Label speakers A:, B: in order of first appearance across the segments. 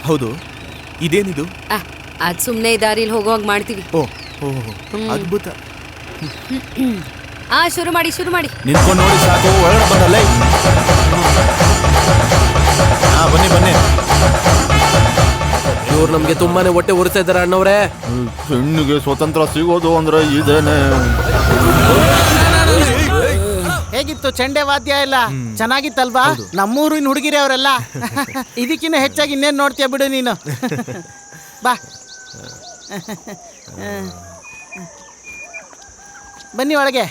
A: ಹೌದು, ಇದೇನಿದು?
B: ಅದ್ ಸುಮ್ನೆ ದಾರಿಲಿ ಹೋಗುವಾಗ ಮಾಡ್ತೀವಿ.
A: ಅದ್ಭುತ.
B: ಶುರು ಮಾಡಿ
A: ನಿಂತ್ಕೊಂಡು ನೋಡಿ ಸಾಕು, ಒಳಗಡೆ ಬರಲ್ಲ. ಬನ್ನಿ ಬನ್ನಿ.
C: ಇವ್ರು ನಮ್ಗೆ ತುಂಬಾನೇ ಹೊಟ್ಟೆ ಉರಿಸ್ತಾ ಇದಾರೆ ಅಣ್ಣವ್ರೆ.
A: ಹೆಣ್ಣಿಗೆ ಸ್ವತಂತ್ರ ಸಿಗೋದು ಅಂದ್ರೆ ಇದೇನೆ.
D: ಹೇಗಿತ್ತು ಚೆಂಡೆ ವಾದ್ಯ ಎಲ್ಲ? ಚೆನ್ನಾಗಿತ್ತಲ್ವಾ? ನಮ್ಮೂರಿನ ಹುಡುಗಿರಿ ಅವರೆಲ್ಲ. ಇದಕ್ಕಿನ್ನ ಹೆಚ್ಚಾಗಿ ಇನ್ನೇನು ನೋಡ್ತೀಯ ಬಿಡು ನೀನು. ಬಾ ಬನ್ನಿ ಒಳಗೆ.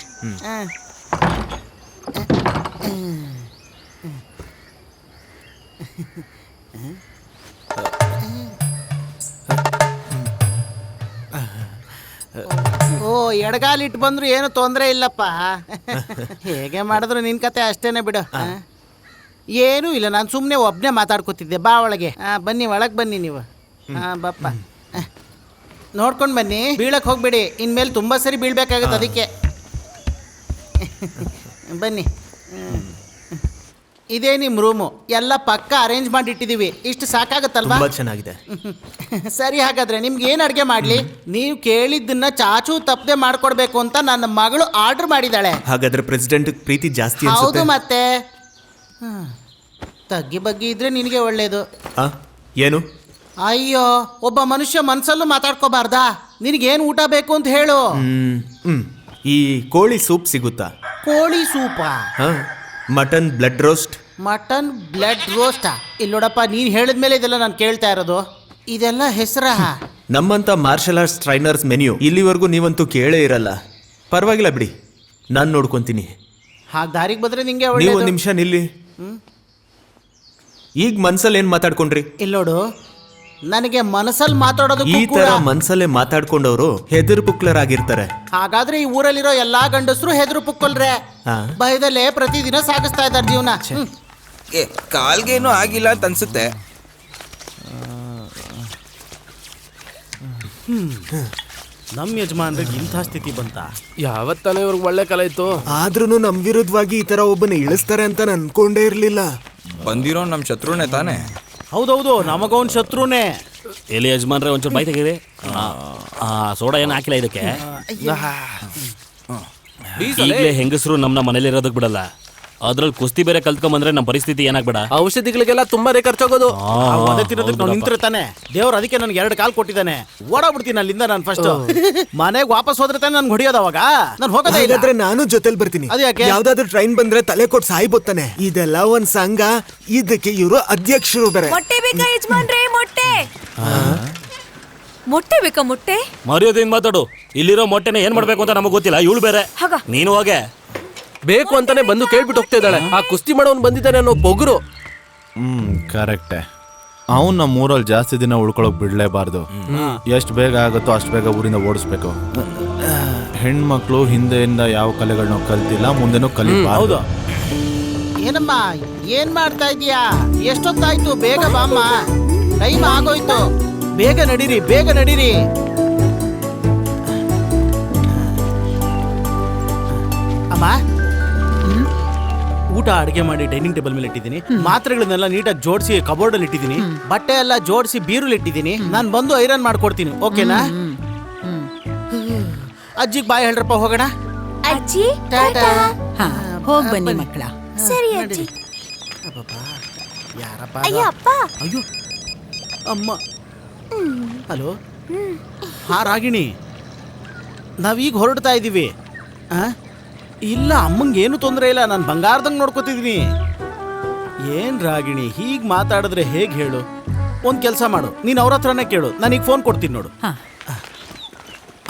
D: ಓ, ಎಡಗಾಲಿಟ್ಟು ಬಂದ್ರು ಏನು ತೊಂದರೆ ಇಲ್ಲಪ್ಪ. ಹೇಗೆ ಮಾಡಿದ್ರು ನಿನ್ ಕತೆ ಅಷ್ಟೇನೆ ಬಿಡು. ಏನೂ ಇಲ್ಲ, ನಾನು ಸುಮ್ಮನೆ ಒಬ್ಬನೇ ಮಾತಾಡ್ಕೊತಿದ್ದೆ. ಬಾ ಒಳಗೆ. ಬನ್ನಿ, ಒಳಗೆ ಬನ್ನಿ ನೀವು. ಬಪ್ಪ ನೋಡ್ಕೊಂಡು ಬನ್ನಿ, ಬೀಳಕ್ಕೆ ಹೋಗ್ಬೇಡಿ. ಇನ್ಮೇಲೆ ತುಂಬ ಸರಿ ಬೀಳ್ಬೇಕಾಗುತ್ತೆ, ಅದಕ್ಕೆ. ಬನ್ನಿ. ಇದೇ ನಿಮ್ಮ ರೂಮು. ಎಲ್ಲ ಪಕ್ಕ ಅರೇಂಜ್ ಮಾಡಿ ಇಟ್ಟಿದ್ದೀವಿ. ಇಷ್ಟು ಸಾಕಾಗತ್ತಲ್ವಾ?
A: ತುಂಬಾ ಚೆನ್ನಾಗಿದೆ.
D: ಸರಿ, ಹಾಗಾದ್ರೆ ನಿಮ್ಗೆ ಏನು ಅಡುಗೆ ಮಾಡಲಿ? ನೀವು ಕೇಳಿದ್ದನ್ನ ಚಾಚು ತಪ್ಪದೆ ಮಾಡ್ಕೊಡ್ಬೇಕು ಅಂತ ನನ್ನ ಮಗಳು ಆರ್ಡರ್ ಮಾಡಿದ್ದಾಳೆ.
A: ಹಾಗಾದ್ರೆ ಪ್ರೆಸಿಡೆಂಟ್ ಪ್ರೀತಿ ಜಾಸ್ತಿ ಅನ್ಸುತ್ತೆ.
D: ಹೌದು, ಮತ್ತೆ ತಗ್ಗಿ ಬಗ್ಗಿ ಇದ್ರೆ ನಿನಗೆ ಒಳ್ಳೇದು.
A: ಏನು?
D: ಅಯ್ಯೋ, ಒಬ್ಬ ಮನುಷ್ಯ ಮನ್ಸಲ್ಲೂ ಮಾತಾಡ್ಕೋಬಾರ್ದಾ? ನಿನಗೇನು ಊಟ ಬೇಕು ಅಂತ ಹೇಳು.
A: ಈ ಕೋಳಿ ಸೂಪ್ ಸಿಗುತ್ತಾ?
D: ಕೋಳಿ ಸೂಪಾ?
A: Mutton blood roast.
D: Mutton blood ರೋಸ್ಟಾ? ಇಲ್ಲಿ ನೋಡಪ್ಪ, ನೀನು ಹೇಳಿದ್ಮೇಲೆ ಇದೆಲ್ಲ ನಾನು ಕೇಳ್ತಾ ಇರೋದು. ಇದೆಲ್ಲ ಹೆಸರ?
A: ನಮ್ಮಂತ ಮಾರ್ಷಲ್ ಆರ್ಟ್ಸ್ ಟ್ರೈನರ್ಸ್ ಮೆನ್ಯೂ ಇಲ್ಲಿವರೆಗೂ ನೀವಂತೂ ಕೇಳೇ ಇರಲ್ಲ. ಪರವಾಗಿಲ್ಲ ಬಿಡಿ, ನಾನು ನೋಡ್ಕೊಂತೀನಿ.
D: ಹಾಗೆ ದಾರಿಗೆ ಬಂದ್ರೆ ನಿಂಗೆ
A: ನೀವು
D: ಒಳ್ಳೆಯದು.
A: ಒಂದು ನಿಮಿಷ ನಿಲ್ಲಿ. ಈಗ ಮನ್ಸಲ್ಲಿ ಏನು ಮಾತಾಡ್ಕೊಂಡ್ರಿ?
D: ಇಲ್ಲಿ ನೋಡು, ನನಗೆ ಮನಸ್ಸಲ್ಲಿ ಮಾತಾಡೋದು
A: ಈ ತರ ಮನ್ಸಲ್ಲೇ ಮಾತಾಡ್ಕೊಂಡವರು ಹೆದರು ಪುಕ್ಲರಾಗಿರ್ತಾರೆ.
D: ಹಾಗಾದ್ರೆ ಈ ಊರಲ್ಲಿರೋ ಎಲ್ಲಾ ಗಂಡಸರು ಹೆದರು ಪುಕ್ಕಲ್ರೆ. ಭಯದಲ್ಲೇ ಪ್ರತಿದಿನ ಸಾಗಿಸ್ತಾ ಇದ್ದಾರೆ ಜೀವನ.
E: ಕಾಲ್ಗೇನು ಆಗಿಲ್ಲ ಅಂತ ಅನ್ಸುತ್ತೆ.
D: ನಮ್ಮ ಯಜಮಾನ್ರಿಗೆ ಇಂಥ ಸ್ಥಿತಿ ಬಂತ?
C: ಯಾವತ್ತಾನೆ ಇವ್ರಿಗೆ ಒಳ್ಳೆ ಕಲೆ ಇತ್ತು.
A: ಆದ್ರೂ ನಮ್ ವಿರುದ್ಧವಾಗಿ ಈ ತರ ಒಬ್ಬನ ಇಳಿಸ್ತಾರೆ ಅಂತ ಅನ್ಕೊಂಡೇ ಇರ್ಲಿಲ್ಲ.
E: ಬಂದಿರೋ ನಮ್ ಶತ್ರುನೇ ತಾನೆ?
D: ಹೌದೌದು, ನಮಗವನ್ ಶತ್ರುನೇ.
F: ಎಲ್ಲಿ ಯಜಮಾನ್ರೆ ಒಂಚೂರು ಬೈ ತೆಗೀರಿ. ಸೋಡಾ ಏನು ಹಾಕಿಲ್ಲ ಇದಕ್ಕೆ. ಈಗಲೇ ಹೆಂಗಸರು ನಮ್ಮ ಮನೇಲಿರೋದಕ್ಕೆ ಬಿಡಲ್ಲ. ಅದ್ರಲ್ಲಿ ಕುಸ್ತಿ ಬೇರೆ ಕಲ್ತ್ಕೊಂಬಂದ್ರೆ ನಮ್ಮ ಪರಿಸ್ಥಿತಿ ಏನಾಗ್ಬೇಡ.
C: ಔಷಧಿಗಳಿಗೆಲ್ಲ ತುಂಬಾನೇ ಖರ್ಚಾಗೋದು.
D: ನಿಂತಿರ್ತಾನೆ ದೇವ್ರು, ಅದಕ್ಕೆ ನನ್ಗೆ 2 ಕಾಲ್ ಕೊಟ್ಟಿದ್ದಾನೆ. ಓಡಾಡ್ಬಿಡ್ತೀನಿ ಅಲ್ಲಿಂದ ನಾನು. ಫಸ್ಟ್ ಮನೆಗೆ ವಾಪಸ್ ಹೋದ್ರೆ ತಾನೆ ನನ್ಗೆ ಹೊಡಿಯೋದು. ಅವಾಗ ನಾನು ಹೋಗೋದೇ ಇಲ್ಲ.
A: ನಾನು ಜೊತೆಲಿ ಬರ್ತೀನಿ.
D: ಅದು ಯಾಕೆ?
A: ಯಾವ್ದಾದ್ರು ಟ್ರೈನ್ ಬಂದ್ರೆ ತಲೆ ಕೊಟ್ಟು ಸಾಯ್ಬೋತಾನೆ. ಇದೆಲ್ಲ ಒಂದ್ ಸಂಘ, ಇದಕ್ಕೆ ಇವರು ಅಧ್ಯಕ್ಷರು ಬೇರೆ.
B: ಮೊಟ್ಟೆ ಬೇಕಾ ಯಜಮಾನ್ರೆ? ಮೊಟ್ಟೆ ಬೇಕಾ? ಮೊಟ್ಟೆ
F: ಮರ್ಯಾದೆಯಿಂದ ಮಾತಾಡು. ಇಲ್ಲಿರೋ ಮೊಟ್ಟೆನ ಏನ್ ಮಾಡ್ಬೇಕು ಅಂತ ನಮಗ್ ಗೊತ್ತಿಲ್ಲ. ಇವಳು ಬೇರೆ. ನೀನು ಹೋಗೆ.
C: ಬೇಕು ಅಂತಾನೆ ಬಂದು ಕೇಳ್ಬಿಟ್ಟು ಹೋಗ್ತಾ ಇದ್ದಾಳೆ. ಆ ಕುಸ್ತಿ ಮಾಡೋನ್ ಬಂದಿದ್ದಾನೆ ಅನ್ನೋ ಬೊಗರು.
G: ಕರೆಕ್ಟೇ. ಅವ್ನು ನಮ್ಮ ಊರಲ್ಲಿ ಜಾಸ್ತಿ ದಿನ ಉಳ್ಕೊಳಕ್ ಬಿಡ್ಲೇಬಾರ್ದು. ಎಷ್ಟು ಬೇಗ ಆಗುತ್ತೋ ಅಷ್ಟು ಬೇಗ ಊರಿಂದ ಓಡಿಸ್ಬೇಕು. ಹೆಣ್ಮಕ್ಳು ಹಿಂದೆಯಿಂದ ಯಾವ ಕಲೆಗಳನ್ನ ಕಲ್ತಿಲ್ಲ, ಮುಂದೆನೂ ಕಲಿಬಾರ್ದು.
D: ಏನಮ್ಮ, ಏನ್ ಮಾಡ್ತಾ ಇದೀಯಾ? ಎಷ್ಟೊತ್ತಾಯ್ತು? ಬೇಗ ಬಾಮ್ಮ, ಟೈಮ್ ಆಗೋಯ್ತು. ಬೇಗ ನಡೀರಿ, ಬೇಗ ನಡೀರಿ. ಅಮ್ಮ, ಊಟ ಅಡಿಗೆ ಮಾಡಿ ಡೈನಿಂಗ್ ಟೇಬಲ್ ಮೇಲೆ ಇಟ್ಟಿದ್ದೀನಿ. ಮಾತ್ರೆಗಳನ್ನೆಲ್ಲ ನೀಟಾಗಿ ಜೋಡಿಸಿ ಕಬೋರ್ಡ್ ಅಲ್ಲಿ ಇಟ್ಟಿದ್ದೀನಿ. ಬಟ್ಟೆ ಎಲ್ಲ ಜೋಡಿಸಿ ಬೀರುಲ್ ಇಟ್ಟಿದ್ದೀನಿ. ನಾನು ಬಂದು ಐರನ್ ಮಾಡ್ಕೊಡ್ತೀನಿ, ಓಕೆನಾ? ಅಜ್ಜಿಗೆ ಬಾಯ್ ಹೇಳ್ರಪ್ಪ, ಹೋಗೋಣ.
B: ಅಜ್ಜಿ
H: ಹೋಗ್ ಬನ್ನಿ ಮಕ್ಕಳ.
B: ಸರಿ ಅಜ್ಜಿ.
D: ಯಾರಪ್ಪ?
B: ಅಯ್ಯೋ
D: ಅಮ್ಮ. ಹಲೋ. ಹಾ ರಾಗಿಣಿ, ನಾವೀಗ ಹೊರಡ್ತಾ ಇದ್ದೀವಿ. ಇಲ್ಲ, ಅಮ್ಮಂಗೆ ಏನು ತೊಂದರೆ ಇಲ್ಲ. ನಾನು ಬಂಗಾರದಂಗೆ ನೋಡ್ಕೋತಿದ್ದೀನಿ. ಏನ್ ರಾಗಿಣಿ, ಹೀಗೆ ಮಾತಾಡಿದ್ರೆ ಹೇಗೆ ಹೇಳು? ಒಂದು ಕೆಲಸ ಮಾಡು, ನೀನು ಅವ್ರ ಹತ್ರನೇ ಕೇಳು. ನಾನೀಗ ಫೋನ್ ಕೊಡ್ತೀನಿ ನೋಡು.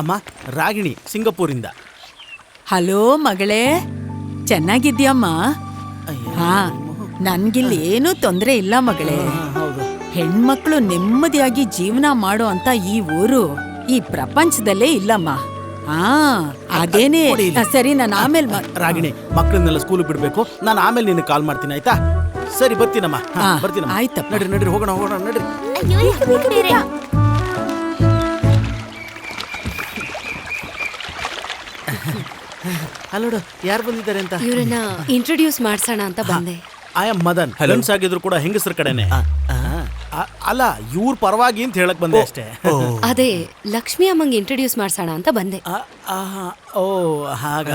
D: ಅಮ್ಮ, ರಾಗಿಣಿ ಸಿಂಗಪೂರಿಂದ.
H: ಹಲೋ ಮಗಳೇ, ಚೆನ್ನಾಗಿದ್ಯಮ್ಮ? ಹಾ, ನನ್ಗಿಲ್ಲಿ ಏನೂ ತೊಂದರೆ ಇಲ್ಲ ಮಗಳೇ. ಹೆಣ್ಮಕ್ಳು ನೆಮ್ಮದಿಯಾಗಿ ಜೀವನ ಮಾಡೋ ಅಂತ ಈ ಊರು ಈ ಪ್ರಪಂಚದಲ್ಲೇ ಇಲ್ಲಮ್ಮ. ಅದೇನೇ. ಸರಿ, ನಾನು ಆಮೇಲೆ
D: ರಾಗಿಣಿ, ಮಕ್ಕಳನ್ನೆಲ್ಲ ಸ್ಕೂಲ್ ಬಿಡ್ಬೇಕು. ನಾನು ಆಮೇಲೆ ನಿನ್ನ ಕಾಲ್ ಮಾಡ್ತೀನಿ, ಆಯ್ತಾ? ಸರಿ, ಬರ್ತೀನಮ್ಮ. ಬರ್ತೀನಮ್ಮ.
H: ಆಯ್ತಪ್ಪ.
D: ನಡ್ರಿ ನಡ್ರಿ, ಹೋಗೋಣ ಹೋಗೋಣ, ನಡ್ರಿ. ಹಲೋ, ಯಾರು ಬಂದಿದ್ದಾರೆ ಅಂತ?
B: ಇವ್ರನ್ನ ಇಂಟ್ರೊಡ್ಯೂಸ್ ಮಾಡ್ಸೋಣ ಅಂತ ಬಂದೆ.
D: I am Madan. ಹೆಲ್ಮ್ಸ್ ಆಗಿದ್ರು ಕೂಡ ಹೆಂಗಸರ ಕಡೆನೆ. ಅಲ್ಲ ಇವ್ರ ಪರವಾಗಿ ಅಂತ ಹೇಳಕ್ ಬಂದೆ ಅಷ್ಟೇ.
I: ಅದೇ ಲಕ್ಷ್ಮಿ ಅಮ್ಮಂಗೆ ಇಂಟ್ರೊಡ್ಯೂಸ್ ಮಾಡ್ಸೋಣ ಅಂತ ಬಂದೆ.
D: ಓ ಹಾಗ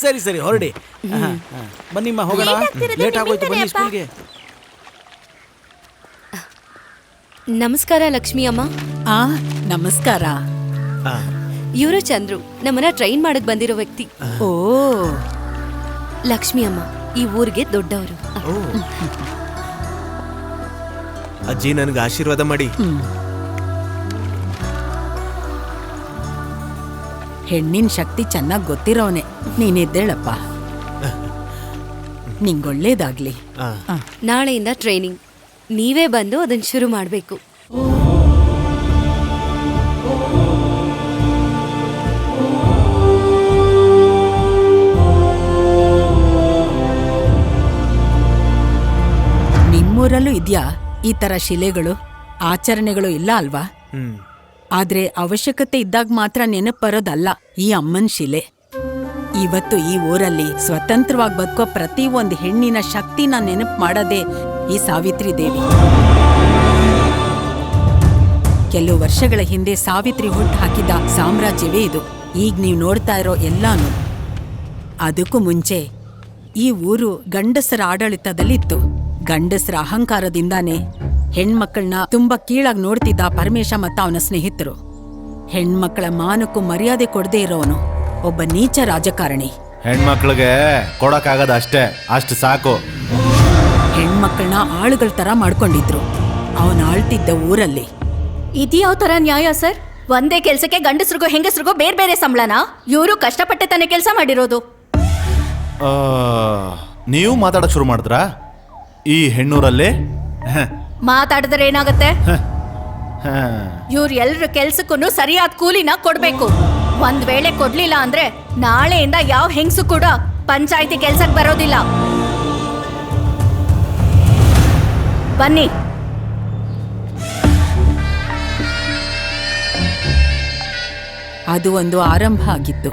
D: ಸರಿ ಸರಿ ಹೊರಡಿ. ಬನ್ನಿಮ್ಮ ಹೋಗೋಣ, ಲೇಟ್ ಆಗೋಯ್ತು, ಬನ್ನಿ ಸ್ಕೂಲ್ಗೆ.
I: ನಮಸ್ಕಾರ ಲಕ್ಷ್ಮಿ ಅಮ್ಮ.
H: ಆ ನಮಸ್ಕಾರ.
I: ಇವರು ಚಂದ್ರು, ನಮ್ಮನ್ನ ಟ್ರೈನ್ ಮಾಡಕ್ ಬಂದಿರೋ ವ್ಯಕ್ತಿ.
H: ಓ
I: ಲಕ್ಷ್ಮಿ ಅಮ್ಮ ಈ ಊರಿಗೆ ದೊಡ್ಡವರು.
A: ಅಜ್ಜಿ ನನಗೆ ಆಶೀರ್ವಾದ ಮಾಡಿ.
H: ಹೆಣ್ಣಿನ ಶಕ್ತಿ ಚೆನ್ನಾಗಿ ಗೊತ್ತಿರೋನೆ. ನೀನಿದ್ದೇಳಪ್ಪ, ನಿಂಗೊಳ್ಳೇದಾಗ್ಲಿ.
I: ನಾಳೆಯಿಂದ ಟ್ರೈನಿಂಗ್, ನೀವೇ ಬಂದು ಅದನ್ನ ಶುರು ಮಾಡಬೇಕು.
H: ನಿಮ್ಮೂರಲ್ಲೂ ಇದ್ಯಾ ಈ ತರ ಶಿಲೆಗಳು, ಆಚರಣೆಗಳು? ಇಲ್ಲ ಅಲ್ವಾ? ಆದ್ರೆ ಅವಶ್ಯಕತೆ ಇದ್ದಾಗ ಮಾತ್ರ ನೆನಪು ಬರೋದಲ್ಲ ಈ ಅಮ್ಮನ್ ಶಿಲೆ. ಇವತ್ತು ಈ ಊರಲ್ಲಿ ಸ್ವತಂತ್ರವಾಗಿ ಬದುಕೋ ಪ್ರತಿ ಒಂದು ಹೆಣ್ಣಿನ ಶಕ್ತಿನ ನೆನಪು ಮಾಡೋದೇ ಈ ಸಾವಿತ್ರಿ ದೇವಿ. ಕೆಲವು ವರ್ಷಗಳ ಹಿಂದೆ ಸಾವಿತ್ರಿ ಹುಟ್ಟು ಹಾಕಿದ ಸಾಮ್ರಾಜ್ಯವೇ ಇದು. ಈಗ ನೀವು ನೋಡ್ತಾ ಇರೋ ಎಲ್ಲಾನು. ಅದಕ್ಕೂ ಮುಂಚೆ ಈ ಊರು ಗಂಡಸರ ಆಡಳಿತದಲ್ಲಿತ್ತು. ಗಂಡಸರ ಅಹಂಕಾರದಿಂದಾನೇ ಹೆಣ್ಮಕ್ಕಳನ್ನ ತುಂಬಾ ಕೀಳಾಗಿ ನೋಡ್ತಿದ್ದ ಪರಮೇಶ ಮತ್ತು ಅವನ ಸ್ನೇಹಿತರು. ಹೆಣ್ಮಕ್ಕಳ ಮಾನಕ್ಕೂ ಮರ್ಯಾದೆ ಕೊಡದೇ ಇರೋನು ಒಬ್ಬ ನೀಚ ರಾಜಕಾರಣಿ.
G: ಹೆಣ್ಮಕ್ಳಿಗೆ ಕೊಡಕ್ಕಾಗದ ಅಷ್ಟೇ, ಅಷ್ಟು ಸಾಕು.
H: ಹೆಣ್ಮಕ್ಕಳನ್ನ ಆಳುಗಳ ತರ ಮಾಡ್ಕೊಂಡಿದ್ರು ಅವನ ಆಳ್ತಿದ್ದ ಊರಲ್ಲಿ.
B: ಇದ್ಯಾವ ತರ ನ್ಯಾಯ ಸರ್? ಒಂದೇ ಕೆಲ್ಸಕ್ಕೆ ಗಂಡಸ್ರಿಗೂ ಹೆಂಗಸ್ರಿಗೂ ಬೇರೆ ಬೇರೆ ಸಂಬಳನಾ? ಇವರು ಕಷ್ಟಪಟ್ಟೆ ತಾನೇ ಕೆಲಸ ಮಾಡಿರೋದು.
G: ನೀವು ಮಾತಾಡಕ್ ಶುರು ಮಾಡಿದ್ರಾ ಈ ಹೆಣ್ಣೂರಲ್ಲಿ?
B: ಮಾತಾಡಿದ್ರೆ ಏನಾಗತ್ತೆ? ಇವ್ರು ಎಲ್ರ ಕೆಲ್ಸಕ್ಕೂ ಸರಿಯಾದ ಕೂಲಿನ ಕೊಡ್ಬೇಕು. ಒಂದ್ ವೇಳೆ ಕೊಡ್ಲಿಲ್ಲ ಅಂದ್ರೆ ನಾಳೆಯಿಂದ ಯಾವ ಹೆಂಗಸು ಕೂಡ ಪಂಚಾಯತಿ ಕೆಲ್ಸಕ್ಕೆ ಬರೋದಿಲ್ಲ. ಬನ್ನಿ.
H: ಅದು ಒಂದು ಆರಂಭ ಆಗಿತ್ತು.